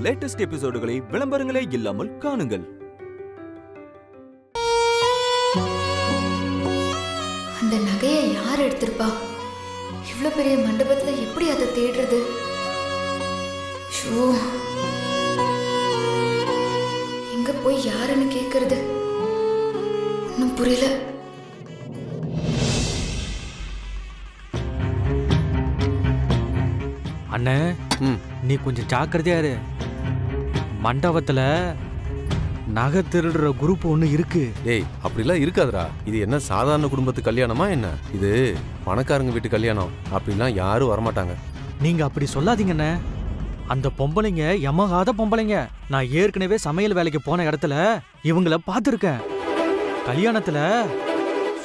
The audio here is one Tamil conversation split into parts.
லேட்டஸ்ட் எபிசோடுகளை விளம்பரங்களே இல்லாமல் காணுங்கள். அந்த நகையை யார் எடுத்திருப்பா? இவ்வளவு பெரிய மண்டபத்துல எப்படி அதை தேடுறது? எங்க போய் யாருன்னு கேக்குறது? ஒன்னும் புரியல. அண்ணே, நீ கொஞ்சம் ஜாக்கிரதையா இரு. மண்டபத்துல நகை திருடுற குரூப் ஒண்ணு இருக்கு. ஏய், அப்படிலாம் இருக்காதுடா. இது என்ன சாதாரண குடும்பத்து கல்யாணமா என்ன? இது பணக்காரங்க வீட்டு கல்யாணம். அப்படிலாம் யாரும் வரமாட்டாங்க. நீங்க அப்படி சொல்லாதீங்கண்ணே. அந்த பொம்பளைங்க எமகாத பொம்பளைங்க. நான் ஏற்கனவே சமையல் வேலைக்கு போன இடத்துல இவங்கள பார்த்துருக்கேன். கல்யாணத்துல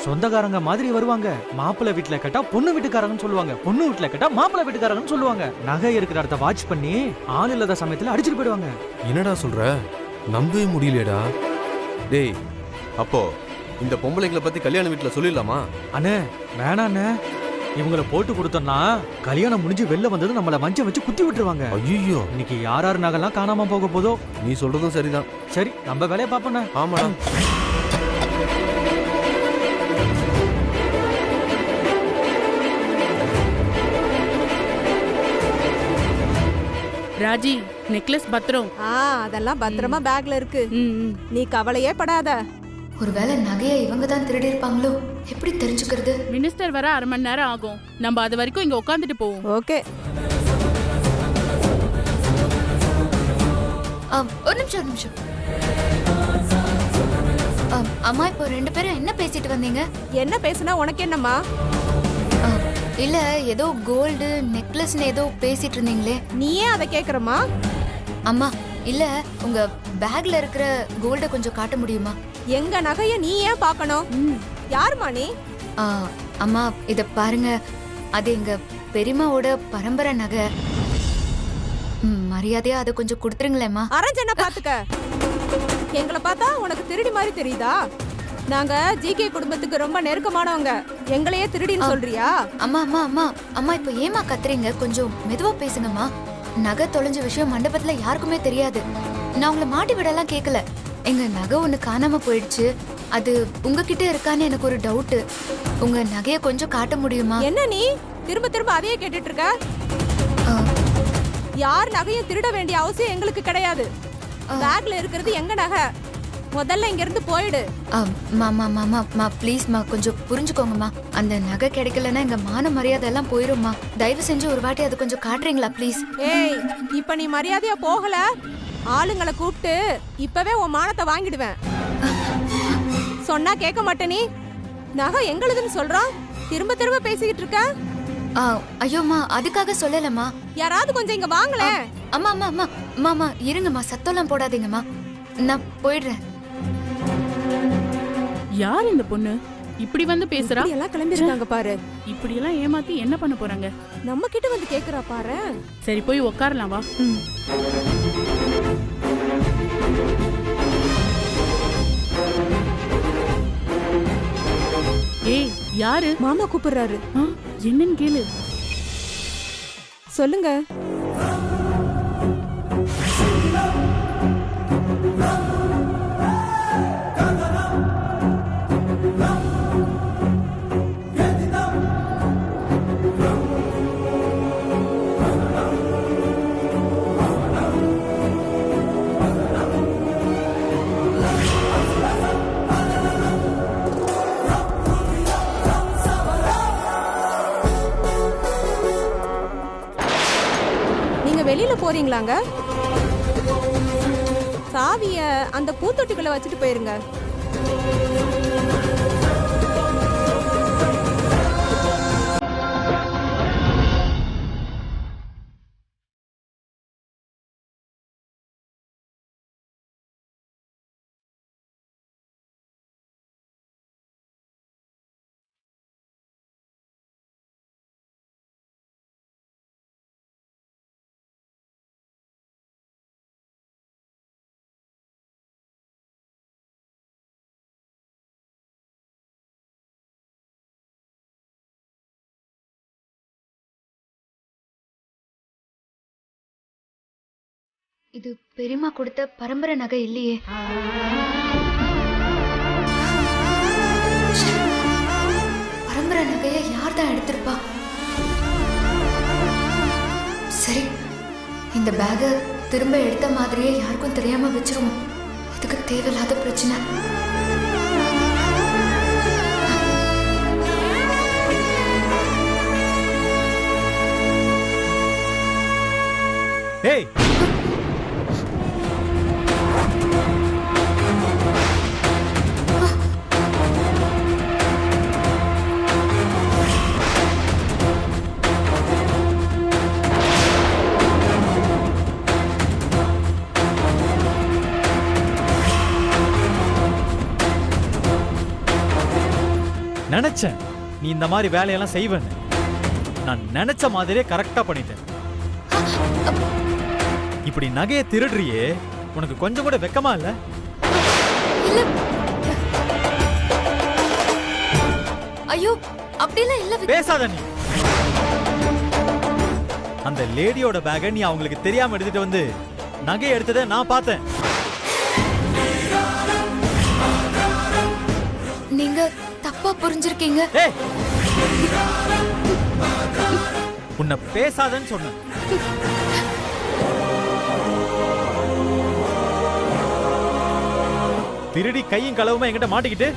சொந்தக்காரங்க மாதிரி வருவாங்க. மாப்பிள்ளை வீட்டுல கேட்டா பொண்ணு வீட்டுக்காரங்கன்னு சொல்லுவாங்க, பொண்ணு வீட்டுல கேட்டா மாப்பிள்ளை வீட்டுக்காரங்கன்னு சொல்லுவாங்க. நகை இருக்கிற இடத்த வாட்ச் பண்ணி ஆள் இல்லாத சமயத்துல அடிச்சுட்டு போயிடுவாங்க. என்னடா சொல்ற? நம்பவே முடியலடா. டேய், அப்போ இந்த பொம்பளைங்களை பத்தி கல்யாண வீட்டுல சொல்லிடலாமா? அண்ணே வேணாண்ணே. இவங்கள போட்டு கொடுத்தோம்னா கல்யாணம் முடிஞ்சு வெளில வந்தது நம்மள மஞ்சள் வச்சு குத்தி விட்டுருவாங்க. ஐயோ, இன்னைக்கு யார் நகைலாம் காணாம போக போதோ. நீ சொல்றதும் சரிதான். சரி, நம்ம வேலையை பாப்போண்ணே. ஆமாடா. ராஜி, நெக்லஸ் பத்திரம். அதெல்லாம் பத்திரமா பேக்ல இருக்கு. நீ கவலையே படாத. ஒருவேளை நகையை இவங்க தான் திருடி இருப்பாங்களோ? எப்படி தெரிஞ்சுக்கிறது? மினிஸ்டர் வர 1/2 மணி நேரம் ஆகும். நம்ம அது வரைக்கும் இங்க உட்காந்துட்டு போவோம். ஓகே. ஒரு நிமிஷம். அம்மா, இப்போ 2 பேரும் என்ன பேசிட்டு வந்தீங்க? என்ன பேசுனா உனக்கு என்னம்மா? இல்ல, ஏதோ கோல்டு நெக்லஸ்னு ஏதோ பேசிட்டு இருந்தீங்களே. நீ ஏன் அதை கேக்குறமா? அம்மா, இல்ல, உங்க பேக்ல இருக்கிற கோல்ட கொஞ்சம் காட்ட முடியுமா? எங்க நகைய நீ ஏன் பார்க்கணும்? யாருமா நீ? அம்மா, இத பாருங்க. அது எங்க பெரியம்மாவோட பரம்பரை நகை. மரியாதையா அதை கொஞ்சம் கொடுத்துருங்களேம்மா. அரஞ்சன பாத்துக்க. எங்களை பார்த்தா உனக்கு திருடி மாதிரி தெரியுதா? நாங்க ஜிகே குடும்பத்துக்கு ரொம்ப நெருக்கமானவங்க. எங்களையே திருடின்னு சொல்றியா? அம்மா அம்மா அம்மா அம்மா, இப்ப ஏமா கத்துறீங்க? கொஞ்சம் மெதுவா பேசுங்கம்மா. நகை தொலைஞ்ச விஷயம் மண்டபத்துல யாருக்குமே தெரியாது. நான் உங்களை மாட்டி விடலாம் கேட்கல. எங்க நகை ஒண்ணு காணாம போயிடுச்சு. அது உங்ககிட்ட இருக்கான்னு எனக்கு ஒரு டவுட். உங்க நகைய கொஞ்சம் காட்ட முடியுமா? என்ன நீ திரும்ப திரும்ப அதையே கேட்டுட்டு இருக்க? யார் நகையும் திருட வேண்டிய அவசியம் எங்களுக்கு கிடையாது. பேக்ல இருக்கிறது எங்க நகை. முதல்ல இங்க இருந்து போயிடு. மாமா மாமா மா, ப்ளீஸ்மா, கொஞ்சம் புரிஞ்சுக்கோங்கம்மா. அந்த நகை கிடைக்கலன்னா எங்க மான மரியாதை எல்லாம் போயிரும்மா. தயவு செஞ்சு ஒரு வாட்டி அதை கொஞ்சம் காட்டுறீங்களா ப்ளீஸ்? ஏய், இப்ப நீ மரியாதையா போகல, ஆளுங்களை கூப்பிட்டு இப்பவே உன் மானத்தை வாங்கிடுவேன். சொன்னா கேட்க மாட்டே. நீ நகை எங்களுதுன்னு சொல்றான், திரும்ப திரும்ப பேசிக்கிட்டு இருக்க. ஐயோம்மா, அதுக்காக சொல்லலம்மா. யாராவது கொஞ்சம் இங்க வாங்கல. அம்மா அம்மா அம்மா மாமா, இருங்கம்மா, சத்தம்லாம் போடாதீங்கம்மா. நான் போயிடுறேன். யார் இந்த பொண்ணு இப்படி வந்து பேசுறா? எல்லாம் கிளம்பிருக்காங்க பாரு. இப்படி எல்லாம் ஏமாத்தி என்ன பண்ண போறாங்க? நம்ம கிட்ட வந்து கேக்குறா பாரு. சரி, போய் உட்காரலாம் வா. ஏய், யாரு? மாமா கூப்பிடுறாரு. என்னன்னு கேளு. சொல்லுங்க. வெளியில போறீங்களாங்க? சாவிய அந்த பூத்தொட்டிக்குள்ள வச்சுட்டு போயிருங்க. இது பெரியம்மா கொடுத்த பரம்பரை நகை இல்லையே. பரம்பரை நகையை யார் தான் எடுத்திருப்பா? சரி, இந்த பேக திரும்ப எடுத்த மாதிரியே யாருக்கும் தெரியாம வச்சிருவோம். இதுக்கு தேவையில்லாத பிரச்சனை. ஏய், நினைச்சேன் நீ இந்த மாதிரி வேலையெல்லாம் செய்வேன்னு. நான் நினைச்ச மாதிரியே கரெக்டா பண்ணிட்டேன். இப்படி நகையை திருடுறியே, உனக்கு கொஞ்சம் கூட வெக்கமா இல்ல? இல்ல. ஐயோ, அப்படிலாம் இல்ல. பேசாத நீ. அந்த லேடியோட பேக நீ அவங்களுக்கு தெரியாம எடுத்துட்டு வந்து நகையை எடுத்ததை நான் பார்த்தேன். நீங்க தப்பா புரிஞ்சிருக்கீங்க. ஏய், உன்னை பேசாதன்னு சொன்ன. திருடி கையும் களவுமா என்கிட்ட மாட்டிக்கிட்டு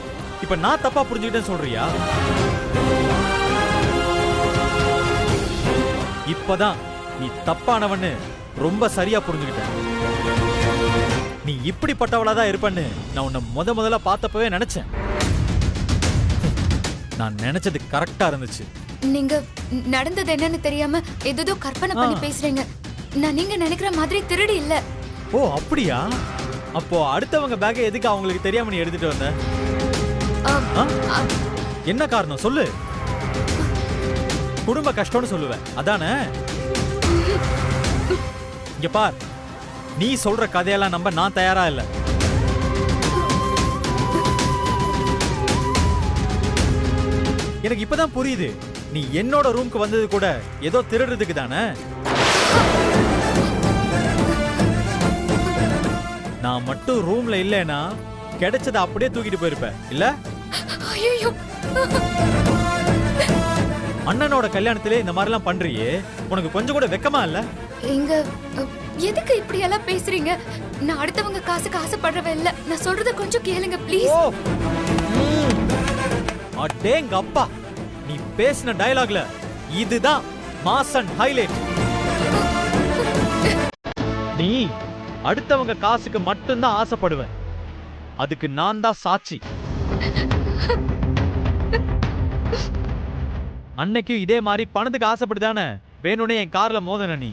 இப்ப நான் தப்பா புரிஞ்சுக்கிட்டேன்னு சொல்றியா? இப்பதான் நீ தப்பானவன்னு ரொம்ப சரியா புரிஞ்சுக்கிட்ட. நீ இப்படிப்பட்டவளாதான் இருப்பன்னு நான் உன்னை முதல்ல பார்த்தப்பவே நினைச்சேன். நான் நினைச்சது கரெக்டா இருந்துச்சு. நீங்க நடந்தது என்னன்னு தெரியாம ஏதோ கற்பனை பண்ணி பேசுறீங்க. நான் நீங்க நினைக்கிற மாதிரி திருடி இல்ல. ஓ, அப்படியா? அப்போ அடுத்தவங்க பேக்கை எதுக்கு அவங்களுக்கு தெரியாம நீ எடுத்துட்டு வந்த? என்ன காரணம் சொல்லு. குடும்ப கஷ்டம்னு சொல்லுவேன், அதானே? இங்க பார், நீ சொல்ற கதையெல்லாம் நம்ப நான் தயாரா இல்ல. எனக்கு இப்பதான் புரியுது, நீ என்னோட ரூம்க்கு வந்தது கூட ஏதோ திருடுறதுக்கு தானே. நான் மட்டும் ரூம்ல இல்லைன்னா கிடைச்சத அப்படியே தூக்கிட்டு போயிருப்பேன் இல்ல? ஐயோ, அண்ணனோட கல்யாணத்திலே இந்த மாதிரி எல்லாம் பண்றியே, உனக்கு கொஞ்சம் கூட வெக்கமா இல்ல? எங்க எதுக்கு இப்படி எல்லாம் பேசுறீங்க? நான் அடுத்தவங்க காசுக்கு ஆசைப்படுறவ இல்ல. நான் சொல்றத கொஞ்சம் கேளுங்க ப்ளீஸ். அடேங்க அப்பா, நீ பேசின டயலாக்ல இதுதான் மாஸ் அண்ட் ஹைலைட். நீ அடுத்தவங்க காசுக்கு மட்டும்தான் ஆசைப்படுவேன், அதுக்கு நான் தான் சாட்சி. அன்னைக்கு இதே மாதிரி பணத்துக்கு ஆசைப்படுதானே வேணும்னே என் கார்ல மோதன. நீ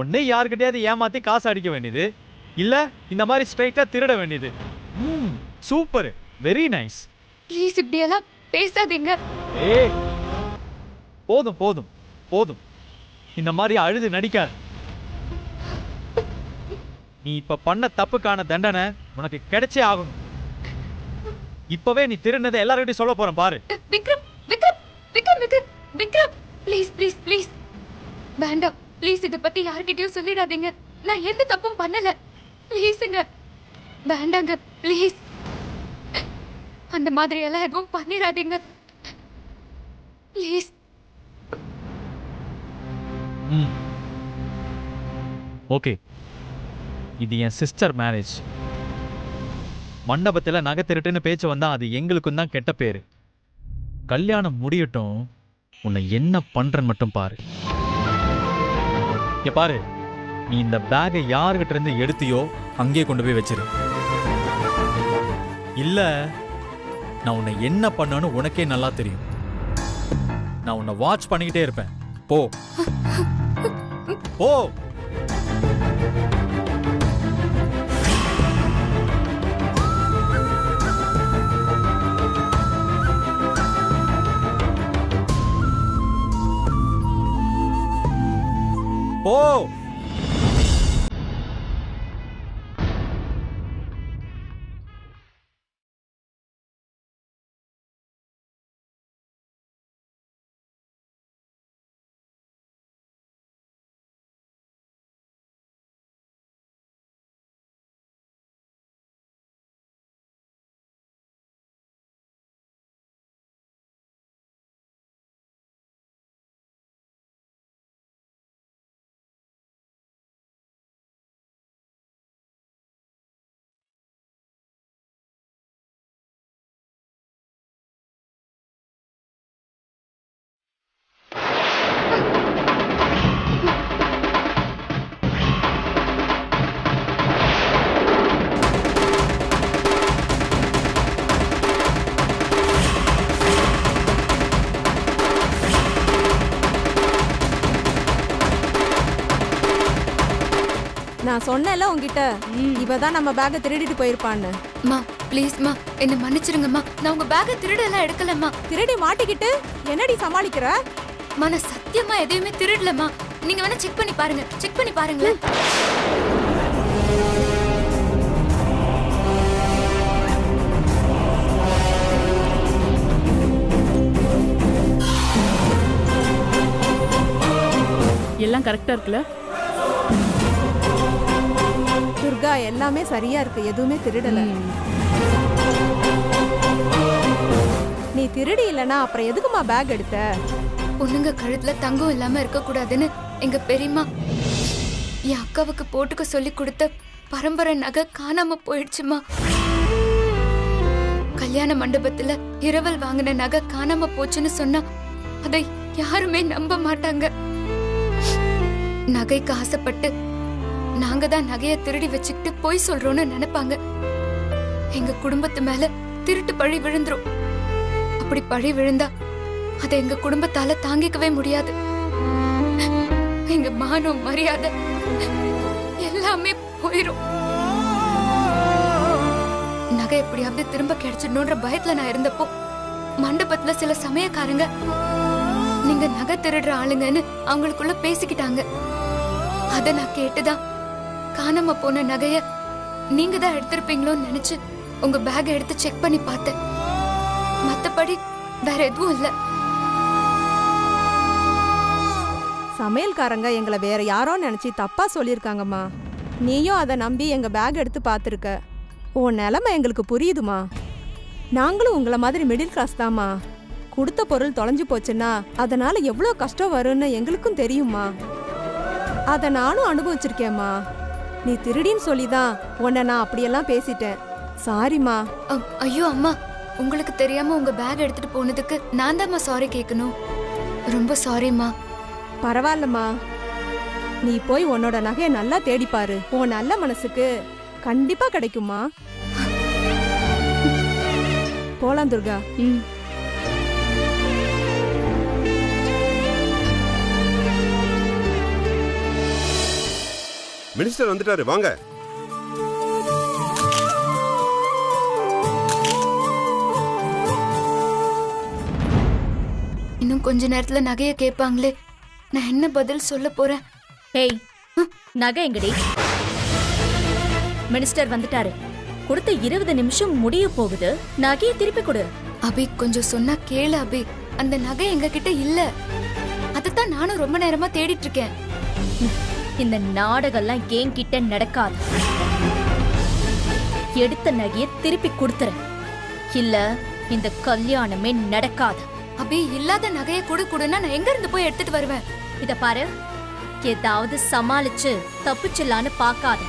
ஒன்னே யாருக்கிட்டையாவது ஏமாத்தி காசு அடிக்க வேண்டியது, இல்ல இந்த மாதிரி ஸ்ட்ரைட்டா திருட வேண்டியது. Super, very nice. ப்ளீஸ் இப்படி எல்லாம் பேசாதீங்க. ஏய், போதும் போதும் போதும், இந்த மாதிரி அழுது நடிக்காத. நீ இப்ப பண்ண தப்புக்கான தண்டனை உனக்கு கிடைச்சே ஆகும். இப்பவே நீ திருநதை எல்லார்கிட்டையும் சொல்ல போறேன் பாரு. Vikram Vikram Vikram Vikram Vikram please please please வேண்டாம் ப்ளீஸ். இதை பத்தி யார்கிட்டயும் சொல்லிடாதீங்க. நான் எந்த தப்பும் பண்ணல. ப்ளீஸுங்க, வேண்டாங்க ப்ளீஸ். அந்த மாதிரி எல்லாம் எதுவும் பண்ணிடாதீங்க ப்ளீஸ். ஓகே, இது என் சிஸ்டர் மேரேஜ். மண்டபத்தில் நகை திருட்டுன்னு பேச்சு வந்தா அது எங்களுக்கும் தான் கெட்ட பேரு. கல்யாணம் முடியட்டும், உன்னை என்ன பண்றன்னு மட்டும் பாரு. இங்க பாரு, நீ இந்த பேக்கை யாருகிட்ட இருந்து எடுத்தியோ அங்கேயே கொண்டு போய் வச்சிரு. இல்ல நான் உன்னை என்ன பண்ணனு உனக்கே நல்லா தெரியும். நான் உன்னை வாட்ச் பண்ணிக்கிட்டே இருப்பேன். போ போ. போ. நான் சொன்னேன்ல உன்கிட்ட இவ தான் நம்ம பேக்கை திருடிட்டு போயிருப்பான்னு. மா ப்ளீஸ்மா என்ன மன்னிச்சிருங்கம்மா. நான் உங்க பேக்கை திருடெல்லாம் எடுக்கலம்மா. திருடி மாட்டிக்கிட்டு என்னடி சமாளிக்கிற? நான் சத்தியமா எதையுமே திருடலம்மா. நீங்க வேணா செக் பண்ணி பாருங்க. செக் பண்ணி பாருங்களேன். எல்லாம் கரெக்டா இருக்குல்ல? துர்கா எல்லாமே சரியா இருக்கு, எதுவுமே திருடல. நீ திருடி இல்லனா அப்புறம் எதுக்குமா பேக் எடுத்த? பொண்ணுங்க கழுத்துல தங்கம் இல்லாம இருக்க கூடாதுன்னு எங்க பெரியம்மா என் அக்காவுக்கு போட்டுக்க சொல்லி கொடுத்த பரம்பரை நகை காணாம போயிடுச்சுமா. கல்யாண மண்டபத்துல இரவல் வாங்கின நகை காணாம போச்சுன்னு சொன்னா அதை யாருமே நம்ப மாட்டாங்க. நகைக்கு ஆசைப்பட்டு நாங்க தான் நகைய திருடி வச்சுக்கிட்டு போய் சொல்றோம்னு நினைப்பாங்க. எங்க குடும்பத்து மேல திருட்டு பழி விழுந்துரும். அப்படி பழி விழுந்தா அதை எங்க குடும்பத்தால தாங்கிக்கவே முடியாது. எங்க மானம் மரியாதை எல்லாமே போயிரும். நகை எப்படியாவது திரும்ப கிடைச்சிடணும்ன்ற பயத்துல நான் இருந்தப்போ மண்டபத்துல சில சமயக்காரங்க நீங்க நகை திருடுற ஆளுங்கன்னு அவங்களுக்குள்ள பேசிக்கிட்டாங்க. அத நான் கேட்டுதான் காணாம போன நகைய நீங்க தான் எடுத்திருப்பீங்களோன்னு நினைச்சு உங்க பேக் எடுத்து செக் பண்ணி பார்த்தேன். மத்தபடி வேற எதுவும் இல்ல. சமையல்காரங்க எங்களை வேற யாரோ நினைச்சு தப்பா சொல்லியிருக்காங்கம்மா. நீயும் அதை நம்பி எங்க பேக் எடுத்து பார்த்துருக்க. உன் நிலைமை எங்களுக்கு புரியுதுமா. நாங்களும் உங்களை மாதிரி மிடில் கிளாஸ் தாம்மா. கொடுத்த பொருள் தொலைஞ்சு போச்சுன்னா அதனால எவ்வளோ கஷ்டம் வரும்னு எங்களுக்கும் தெரியுமா. அதை நானும் அனுபவிச்சிருக்கேம்மா. நீ திருடின்னு சொல்லிதான் உன்னை நான் அப்படியெல்லாம் பேசிட்டேன். சாரிம்மா. ஐயோ அம்மா, உங்களுக்கு தெரியாம உங்க பேக் எடுத்துட்டு போனதுக்கு நான் தான்மா சாரி கேட்கணும். ரொம்ப சாரிம்மா. பரவாயில்லம்மா. நீ போய் உன்னோட நகையை நல்லா தேடிப்பாரு. உன் நல்ல மனசுக்கு கண்டிப்பா கிடைக்குமா. போலாம் துர்கா. மினிஸ்டர் வந்துட்டாரு, வாங்க. இன்னும் கொஞ்ச நேரத்துல நகைய கேட்பாங்களே, நான் என்ன பதில் சொல்ல போறேன்? ஏய், நகை எங்கடி? மினிஸ்டர் வந்துட்டாரு. கொடுத்த 20 நிமிஷம் முடிய போகுது. நகையை திருப்பி கொடு. அபி கொஞ்சம் சொன்னா கேளு அபி. அந்த நகை எங்க கிட்ட இல்ல. அதத்தான் நானும் ரொம்ப நேரமா தேடிட்டு இருக்கேன். இந்த நாடகம்லாம் என்கிட்ட நடக்காது. எடுத்த நகையை திருப்பி கொடுத்துற, இல்ல இந்த கல்யாணமே நடக்காது. அபி இல்லாத நகையை கொடுன்னா நான் எங்க இருந்து போய் எடுத்துட்டு வருவேன்? இத பாரு, ஏதாவது சமாளிச்சு தப்பிச்சிடலான்னு பாக்காத.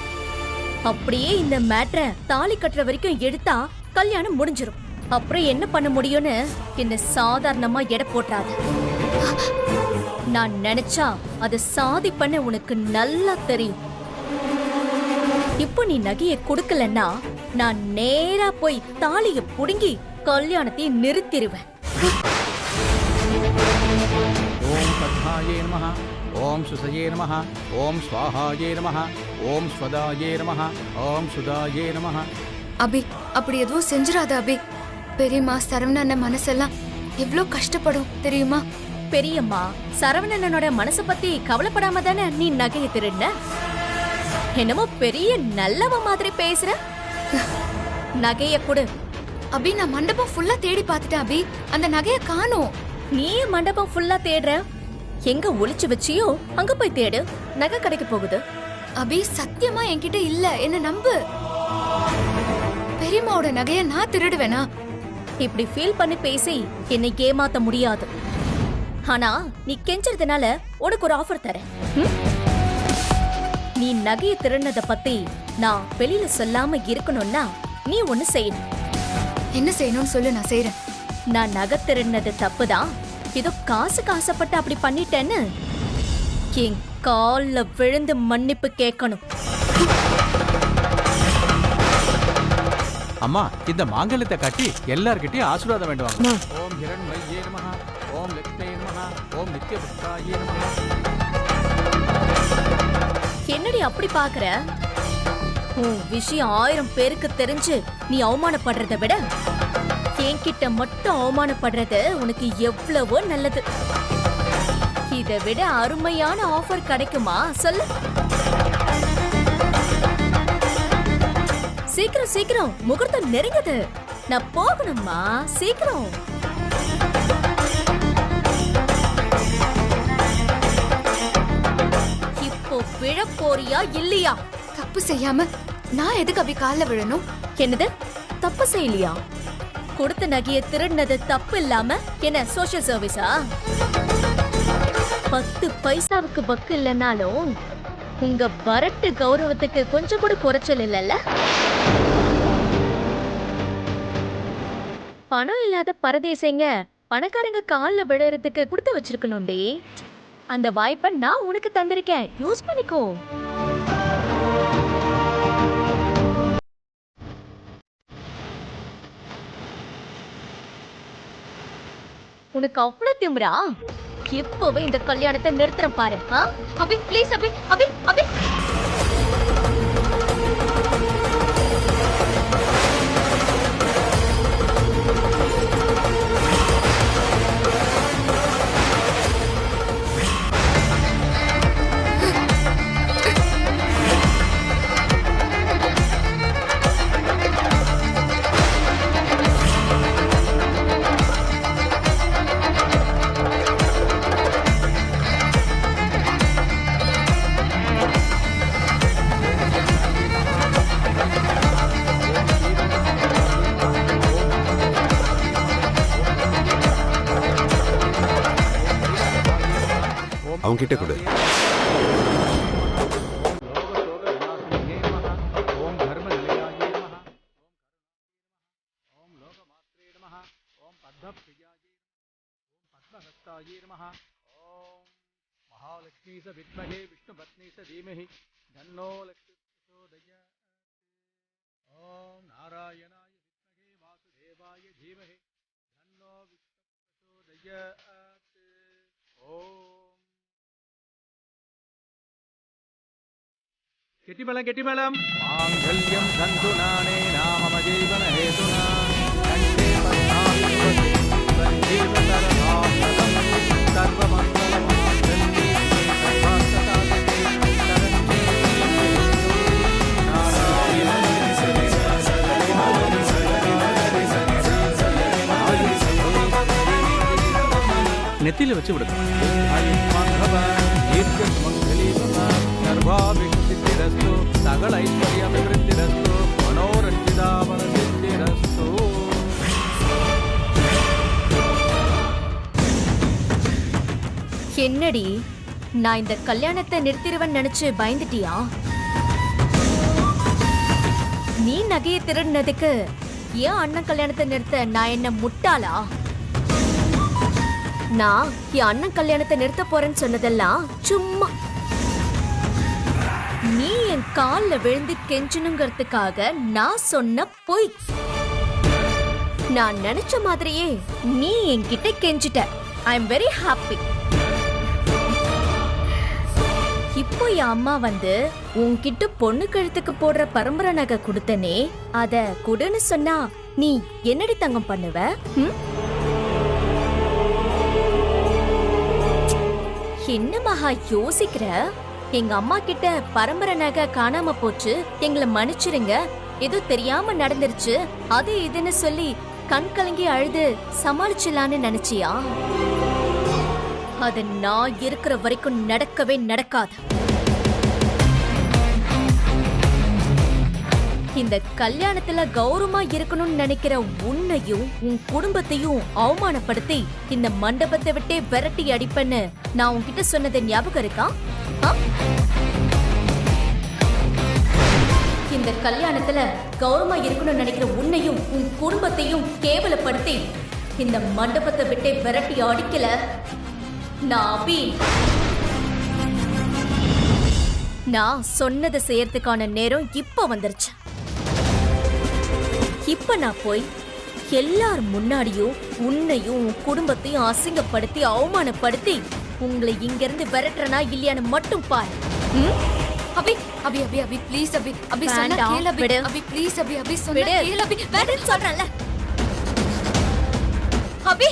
அப்படியே இந்த மேட்ரை தாலி கட்டுற வரைக்கும் எடுத்தா கல்யாணம் முடிஞ்சிரும். அப்புறம் என்ன பண்ண முடியும்னு என்ன சாதாரணமா எடை போட்டாது. நான் நினைச்சா அதை சாதிப்பண்ண உனக்கு நல்லா தெரியும். இப்போ நீ நகையை கொடுக்கலன்னா நான் நேரா போய் தாலியை புடுங்கி கல்யாணத்தை நிறுத்திடுவேன். ஓம் பத்மாயே நமஹ, ஓம் சுசயே நமஹ, ஓம் ஸ்வாஹாயே நமஹ, ஓம் ஸ்வதாயே நமஹ, ஓம் சுதாயே நமஹ. அபி அப்படி எதுவும் செஞ்சிராத அபி. பெரியம்மா சரவண மனசெல்லாம் எவ்வளவு கஷ்டப்படும் தெரியுமா? பெரியம்மா சரவணனோட மனசை பத்தி கவலைப்படாம தானே நீ நகையை திருடின? என்னமோ பெரிய நல்லவ மாதிரி பேசுற. நகைய கொடு. அபி நான் மண்டபம் ஃபுல்லா தேடி பார்த்துட்டேன் அபி. அந்த நகைய காணோம். நீ மண்டபம் ஃபுல்லா தேடுற? எங்க ஒளிச்சு வச்சியோ அங்க போய் தேடு. நகை கடைக்கு போகுது. அபி சத்தியமா என்கிட்ட இல்ல, என்ன நம்பு. பெரியம்மாவோட நகைய நான் திருடுவேனா? இப்படி ஃபீல் பண்ணி பேசி என்னை ஏமாத்த முடியாது. ஆனா நீ கெஞ்சறதுனால உனக்கு ஒரு ஆஃபர் தரேன். நீ நகையை திருடினத பத்தி நான் வெளியில சொல்லாம இருக்கணும்னா நீ ஒண்ணு செய்யணும். என்ன செய்யணும்னு சொல்லு, நான் செய்யறேன். நான் நகை திருடினது தப்புதான், ஏதோ காசுக்கு ஆசைப்பட்டு அப்படி பண்ணிட்டேன்னு என் கால்ல விழுந்து மன்னிப்பு கேட்கணும். அம்மா, இந்த மாங்கல்யத்தை கட்டி எல்லார்கிட்டயும் ஆசீர்வாதம் வேண்டுவாங்க. ஓம் ஹிரண்மயே நமஹ, ஓம் லக்ஷ்மியே நமஹ, ஓம் நித்யபுத்ராயே நமஹ. என்னடி நீ அப்படி பாக்குற? உன் விஷயம் 1000 பேருக்கு தெரிஞ்சு நீ அவமானப்படுறத விட என்கிட்ட மட்டும் அவமானப்படுறது உனக்கு எவ்வளவோ நல்லது. இதை விட அருமையான ஆஃபர் கிடைக்குமா சொல்லு? சீக்கிரம் சீக்கிரம், முகூர்த்தம் நெருங்குது. நான் போகணுமா? சீக்கிரம். இப்போ விழ போறியா இல்லையா? தப்பு செய்யாம நான் எதுக்கு அபி கால்ல விழணும்? என்னது தப்பு செய்யலையா? கொடுத்த நகையை திருடினது தப்பு இல்லாம என்ன சோஷியல் சர்வீஸா? 10 பைசாவுக்கு பக்கு இல்லைனாலும் உங்க வரட்டு கௌரவத்துக்கு கொஞ்சம் கூட குறைச்சல் இல்லைல்ல? பணம் இல்லாத பரதேசிங்க பணக்காரங்க கால்ல விழுறதுக்கு கொடுத்து வச்சிருக்கணும்டி. அந்த வாய்ப்பை நான் உனக்கு தந்திருக்கேன், யூஸ் பண்ணிக்கோ. உனக்கு அவ்வளவு திமிரா? இப்பவே இந்த கல்யாணத்தை நிறுத்துற பாரு. அபி ப்ளீஸ், அபி அபி அபி. அவங்க கிட்ட கொடு. महालक्ष्मी स विद्महे विष्णुपत्नी स धीमहि तन्नो लक्ष्मी प्रचोदयात्। ओम नारायणाय विद्महे वासुदेवाय धीमहि तन्नो विष्णु प्रचोदयात्। ओम केटिमलं मांगल्यं तन्तुनाने नाम जीवन हेतुना कंठे पद्मावती संजीवनरदां सर्वमंगलमांगल्ये सर्वार्थसाधके शरण्ये நெத்தியில வச்சு விடுங்க. சர்வாபிஷித்திரஸ்து சகல ஐஸ்வர்யபிவிருத்திரஸ்து மனோரஞ்சிதாவனசித்திரஸ்து. என்னடி நான் இந்த கல்யாணத்தை நிறுத்திடுவேன் நினைச்சு பயந்துட்டியா? நீ நகையை திருடினதுக்கு ஏன் அண்ணன் கல்யாணத்தை நிறுத்த நான் என்ன முட்டாளா? நான் என் அண்ணன் கல்யாணத்தை நிறுத்த போறேன்னு சொன்னதெல்லாம் சும்மா. நீ என் கால்ல விழுந்து கெஞ்சணுங்கிறதுக்காக நான் சொன்ன பொய். நான் நினைச்ச மாதிரியே நீ என்கிட்ட கெஞ்சிட்ட. I am very happy. இப்போ என் அம்மா வந்து உன்கிட்ட பொண்ணு கழுத்துக்கு போடுற பரம்பரை நகை கொடுத்தனே, அத குடுன்னு சொன்னா நீ என்னடி தங்கம் பண்ணுவ? என்ன மகா யோசிக்கிற? எங்க அம்மா கிட்ட பரம்பரை நகை காணாம போச்சு, எங்களை மன்னிச்சிருங்க, ஏதோ தெரியாம நடந்துருச்சு, அது இதுன்னு சொல்லி கண் கலங்கி அழுது சமாளிச்சலான்னு நினைச்சியா? அது நான் இருக்கிற வரைக்கும் நடக்கவே நடக்காது. இந்த கல்யாணத்துல கௌரவமா இருக்கணும்னு நினைக்கிற உன்னையும் உன் குடும்பத்தையும் அவமானப்படுத்தி இந்த மண்டபத்தை விட்டே விரட்டி அடிப்பேன்னு நான் உன்கிட்ட சொன்னது ஞாபகம் இருக்கா? இந்த கல்யாணத்துல கௌரவமா இருக்கணும்னு நினைக்கிற உன்னையும் உன் குடும்பத்தையும் கேவலப்படுத்தி இந்த மண்டபத்தை விட்டே விரட்டி அடிக்கல நான் சொன்னதை செய்யறதுக்கான நேரம் இப்ப வந்துருச்சு. இப்ப நான் போய் எல்லார் முன்னாடியும் உன்னையும் உன் குடும்பத்தையும் அசிங்கப்படுத்தி அவமானப்படுத்தி உங்களை இங்க இருந்து விரட்டுறனா இல்லையான்னு மட்டும் பாரு. அபி அபி அபி அபி ப்ளீஸ் அபி அபி சொன்னா வேண்டாம், கேளு அபி விடு. அபி ப்ளீஸ் அபி அபி சொன்னா விடு. கேளு அபி வேண்டாம்னு சொல்றேன்ல. அபி